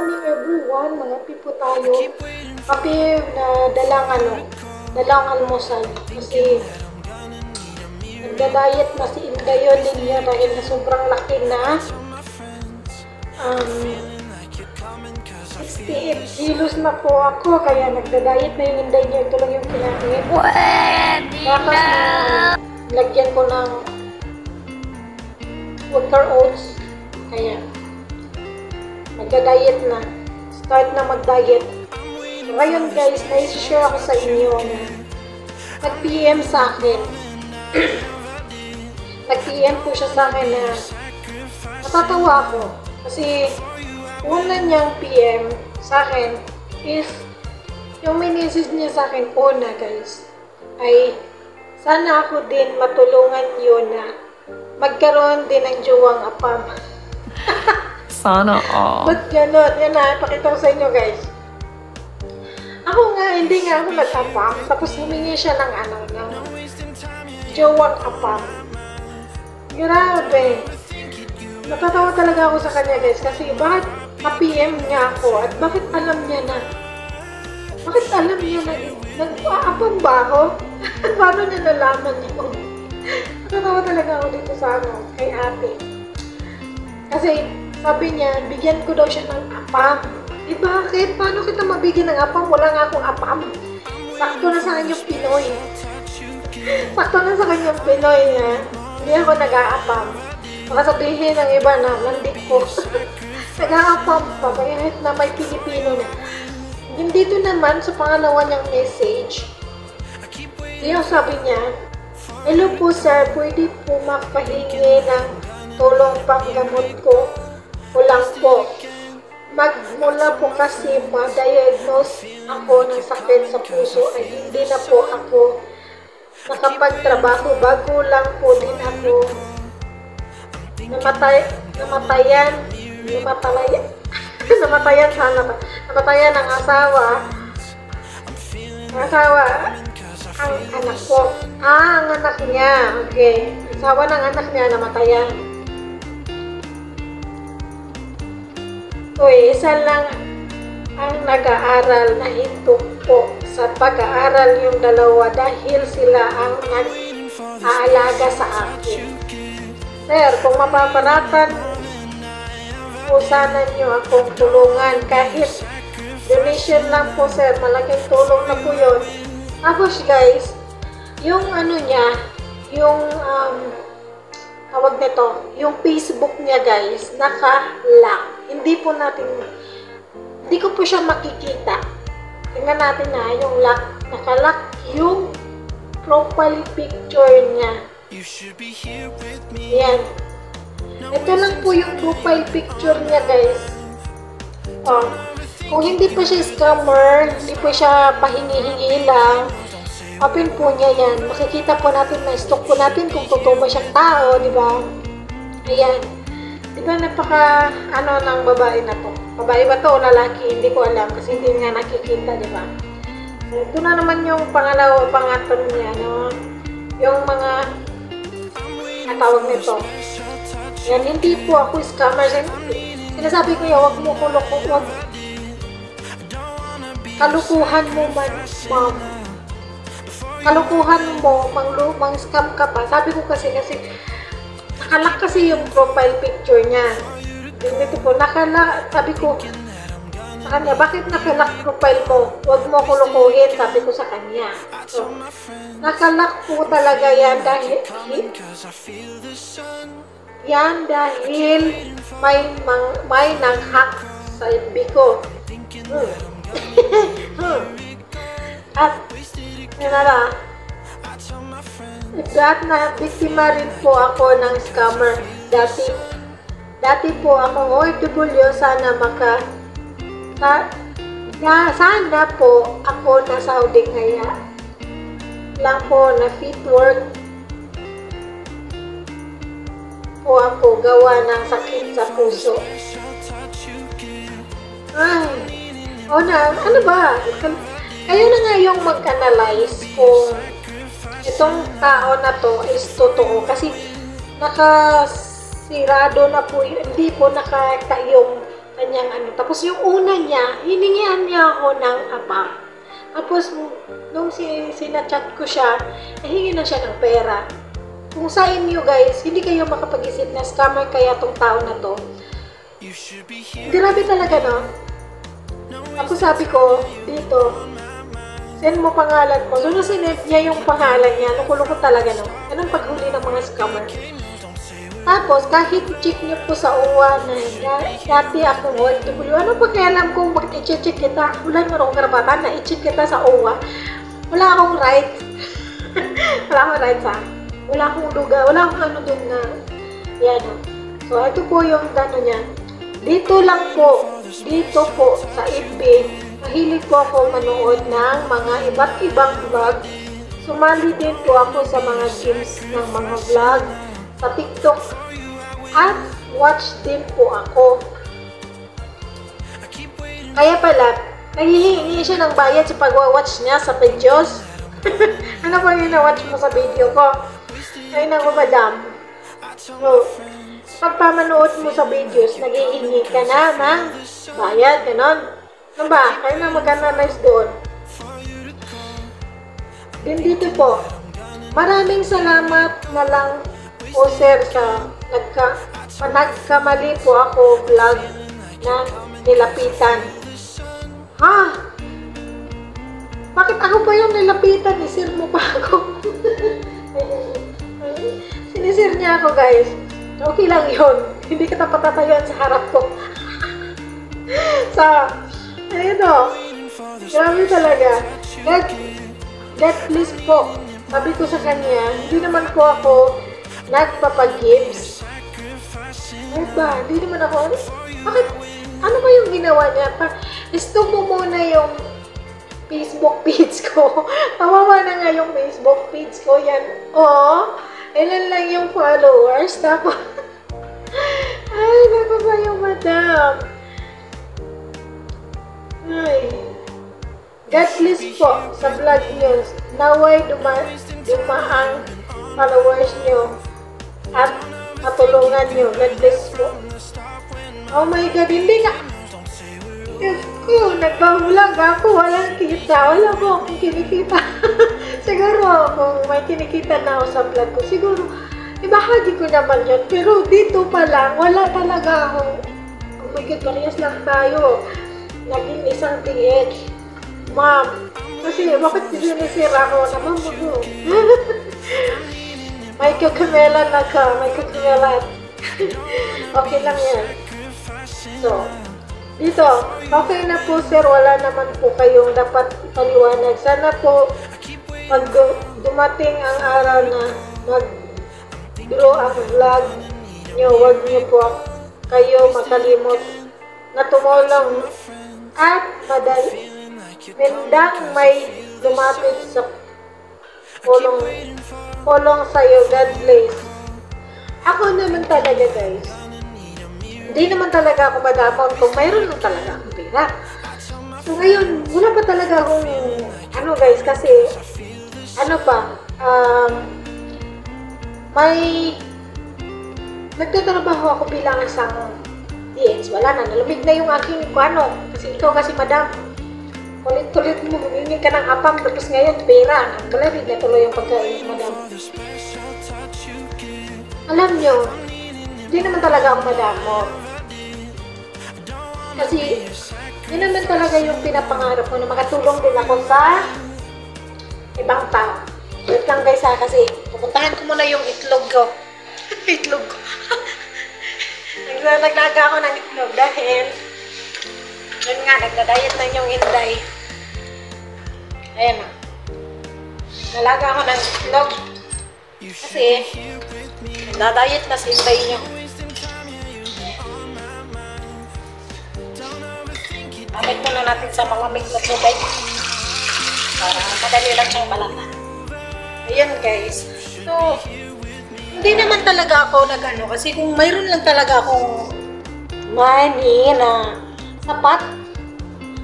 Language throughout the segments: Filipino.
morning everyone, mga pipo tayo. Kape na dalang almusal. Kasi nagda-diet na si Inda yun niya dahil na sobrang laki na 68 kilos na po ako, kaya nagda-diet na yung Inday niya. Ito lang yung kinain. Tapos lagyan ko ng water oats. Kaya magda-diet na. Start na mag-diet. So, ngayon guys, na-share ako sa inyo na nag-PM sa akin. Nag-PM po siya sa akin na natatawa ako. Kasi una niyang PM sa akin is yung message niya sa akin una guys ay sana ako din matulungan yun na magkaroon din ng jowang apam. Sana all. Ba't gano'n? Yan na, pakita ko sa inyo guys. Ako nga, hindi nga ako nag-apam. Tapos humingi siya ng ng jowang apam. Grabe. Natatawa talaga ako sa kanya guys. Kasi bakit ka-PM niya ako at bakit alam niya na? Bakit alam niya na nag-aapam ba ako? Paano niya nalaman niyo? Natatawa talaga ako dito sa kay ate. Kasi sabi niya, bigyan ko daw siya ng apam. Eh bakit? Paano kita mabigyan ng apam? Wala nga akong apam. Sakto na sa kanyang Pinoy. Sakto na sa kanyang Pinoy na hindi ako nag-aapam. Baka sabihin ng iba na landik ko. Nag-aapam pa, kahit na may Pilipino na. Dito naman sa pangalawa niyang message, yung sabi niya, hello po sir, pwede po makahingi ng tulong panggamot ko? Kulang po. Magmula po kasi ma-diagnose ako ng sakit sa puso ay hindi na po ako nakapagtrabaho. Bago lang po din ako namatayan ng asawa ang anak ko. Ang anak niya. Okay. Asawa ng anak niya namatayan. Uy, isa lang ang nag-aaral na hinto po sa pag-aaral yung dalawa dahil sila ang nag-aalaga sa akin. Sir, kung mapaparatan po sana nyo akong tulungan kahit donation lang po sir, malaking tulong na po yun. Tapos guys, yung niya, yung tawag nito, yung Facebook niya guys, naka-lock. Hindi ko po siya makikita. Tingnan natin na yung lock, naka-lock yung profile picture niya. Yan. Ito lang po yung profile picture niya guys. Kung hindi pa siya scammer, hindi po siya pahingi-hingi lang, open po niya yan. Makikita po natin, na-stalk po natin kung totoo ba siyang tao, di ba? Ayan. Di ba napaka, ng babae na to? Babae ba to o lalaki? Hindi ko alam kasi hindi nga nakikita, di ba? So, ito na naman yung pangatlo niya, no? Yung mga tawag nito. Yan, hindi po ako scammer. Sinasabi ko yan, wag mo wag kalukuhan mo man, ma'am. Kalukuhan mo, mang-scam ka pa. Sabi ko kasi nakalak kasi yung profile picture niya. Dito po, sabi ko sa kanya, bakit nakalak profile mo? Huwag mo kulukuhin, sabi ko sa kanya. So, nakalak po talaga yan dahil may nang-hack sa FB ko. At na biktima rin po ako ng scammer. Dati po akong OFW, sana po ako na Saudi kaya lang po na fit work po ako gawa ng sakit sa puso. Ay, ano ba? Kayo na nga yung mag-analyze kung itong tao na to is totoo kasi nakasirado na po, hindi po nakita yung kanyang ano. Tapos yung una niya, hiningihan niya ako ng abang. Tapos nung sinachat ko siya, nahingi na siya ng pera. Kung sa inyo guys, hindi kayo makapag-isip na scammer kaya tong tao na to. Grabe talaga, no? Ako sabi ko, dito, send mo pangalan mo. So, sinend niya yung pangalan niya. Nakuloko talaga, no? Yan ang paghuli ng mga scammer. Tapos, kahit i-check niyo po sa OWA na dati akong OFW, ano pa kaya alam kung bakit i-check kita? Wala naman akong karapatan na i-check kita sa OWA. Wala akong right. Wala akong right, ha? Wala akong lugar. Wala akong ano dun na, yan, no? So, ito po yung ano niya. Dito lang po, dito po sa FB, mahilig po ako manood ng mga iba't ibang vlog. Sumali din po ako sa mga games ng mga vlog sa TikTok at watch din po ako. Kaya pala, naghihingi siya ng bayad sa pag-watch niya sa videos. Ano po yung na-watch mo sa video ko? Ay naku, madam. So, pagpamanood mo sa videos, naghihingi ka na ng bayad, ganon. Ano ba? Kaya na mag-analyze doon. Din dito po, maraming salamat na lang po sir sa nagkamali po ako vlog na nilapitan. Ha? Bakit ako pa yung nilapitan? Isir mo pa ako. Sinisir niya ako guys. Okay lang yun. Hindi kita patatayuan sa harap ko. Sa, ayun o. Grabe talaga. God please po. Sabi ko sa kanya, hindi naman po ako nagpapag-gives. Ay ba? Hindi naman ako. Bakit? Ano ba yung ginawa niya? Stop mo muna yung Facebook page ko. Kawawa na nga yung Facebook page ko. Yan. Oo. Ilan lang yung followers. Tapos, ay, naku ba yung madam? Ay. God bless po sa vlog nyo. Naway dumaang followers nyo at matulungan nyo. God bless po. Oh my God, hindi ka. Diyos ko, nagbabulag ako. Walang kita. Wala ko akong kinikita. Siguro, kung may kinikita na ako sa vlog ko, siguro, ibahagi ko naman yun. Pero dito pa lang, wala talaga ako. Oh my God, parehas lang tayo. Naging isang TH. Ma'am, kasi bakit sinisira ko naman mo? May kakamela na ka, may kakamela. Okay lang yan. So, dito, okay na po sir, wala naman po kayong dapat paliwanag. Sana po, pag dumating ang araw na mag-grow ang vlog nyo, huwag nyo po kayo makalimot na tumulong at madali. Mendang may lumapit sa pulong sa'yo. God bless. Ako naman talaga guys, hindi naman talaga ako madamon kung mayroon lang talaga akong pera. So ngayon, wala pa talaga akong ano guys, kasi ano pa, may nagtatrabaho ako bilang isang DX. Wala na, nalumig na yung aking ano, kasi ikaw kasi madam, kulit-kulit mo, humingi ka ng apam, tapos ngayon, pera. Malamig na tuloy yung pagkain, madam. Alam nyo, hindi naman talaga ako madamo. Kasi, yun naman talaga yung pinapangarap ko na makatulong din ako sa ibang tao. Wait lang guys ha, kasi pupuntahan ko muna yung itlog ko. Itlog ko. Naglaga ako ng itlog dahil yun nga, nagda-diet na yung Inday. Ayan na. Nalaga ako ng itlog. Kasi, nagda-diet na si Inday nyo. Amit muna natin sa mga malamig na tubig. Para madali lang siyang balata. Ayan guys. So, hindi naman talaga ako nag-ano. Kasi kung mayroon lang talaga akong money na sapat,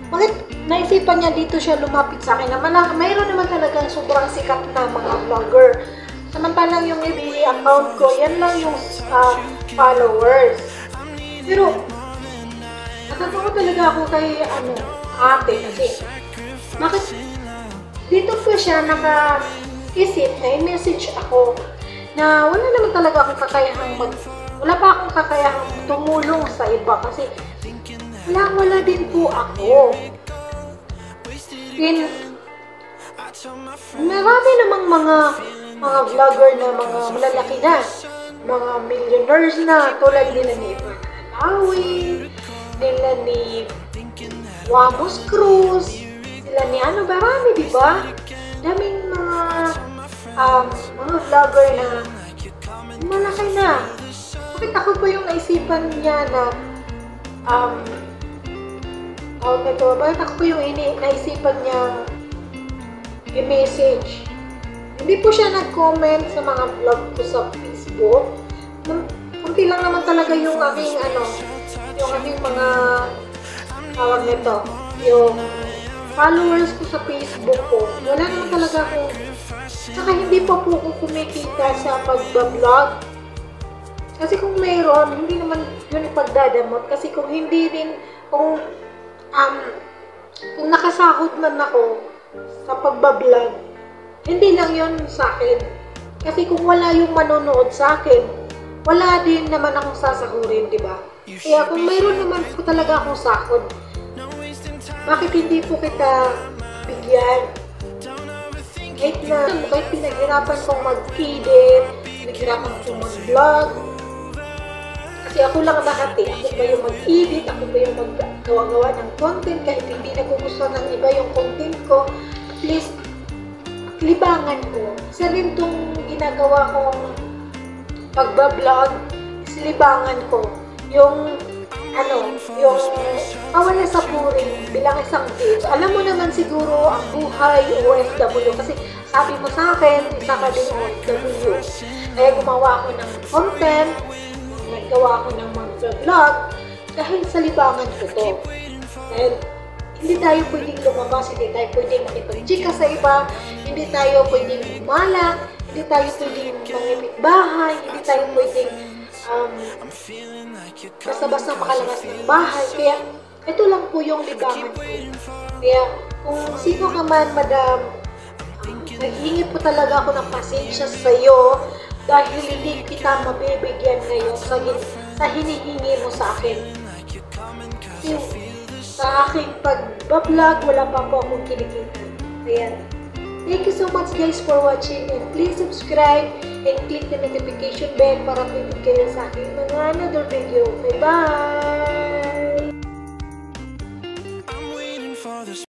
bakit naisipan niya dito siya lumapit sa akin na mayroon naman talagang sobrang sikat na mga vlogger. Samantalang yung FB account ko, yan lang yung followers. Pero, Natatawa talaga ako kay ate kasi bakit dito po siya naka-isip na i-message ako na wala naman talaga akong wala pa akong kakayahang tumulong sa iba kasi wala din po ako. Marami namang mga vlogger na mga malalaki na, mga millionaires na, tulad nila ni Awin, nila ni Wamos Cruz, sila ni marami, di ba? Daming mga vlogger na malaki na. Bakit ako pa yung naisipan niya na bakit ako pa yung naisipan niya i-message? Hindi po siya nag-comment sa mga vlog ko sa Facebook. Kunti lang naman talaga yung aking mga tawag nito, yung followers ko sa Facebook ko. Wala naman talaga akong, saka hindi pa po ko kumikita sa pagbablog. Kasi kung mayroon, hindi naman yun pagdadamot. Kasi kung hindi rin, kung nakasahod man ako sa pagbablog, hindi lang yun sa akin. Kasi kung wala yung manonood sa akin, wala din naman akong sasahurin, di ba? Kaya kung mayroon naman po talaga akong sahod, bakit hindi po kita bigyan? Kahit pinaghirapan kong mag-edit, pinaghirapan kong mag-vlog, kasi ako lang lahat eh. Ako ba yung mag-edit, ako ba yung maggawa-gawa ng content, kahit hindi nagugustuhan ng iba yung content ko, at least, libangan ko. Isa rin itong ginagawa kong pagbablog, is libangan ko. Yung mawala sa puring bilang isang bitch. Alam mo naman siguro ang buhay OFW kasi sabi mo sa akin, isa ka din OFW. Kaya gumawa ako ng content, naggawa ako ng mga vlog dahil sa libangan ko to. Dahil hindi tayo pwedeng lumabas, hindi tayo pwedeng makipag-chika sa iba, hindi tayo pwedeng umalak, hindi tayo pwedeng mangipit bahay, hindi tayo pwedeng basta-basta makalabas ng bahay. Kaya, ito lang po yung libangan ko. Kaya, kung sino ka man, madam, naghingi po talaga ako ng pasensya sa iyo dahil hindi kita mabibigyan ngayon sa hinihingi mo sa akin. Kasi, sa aking pagbablog, wala pa po akong kinikita. Kaya, thank you so much guys for watching and please subscribe and click the notification bell para updated kayo sa aking mga another video. Bye-bye!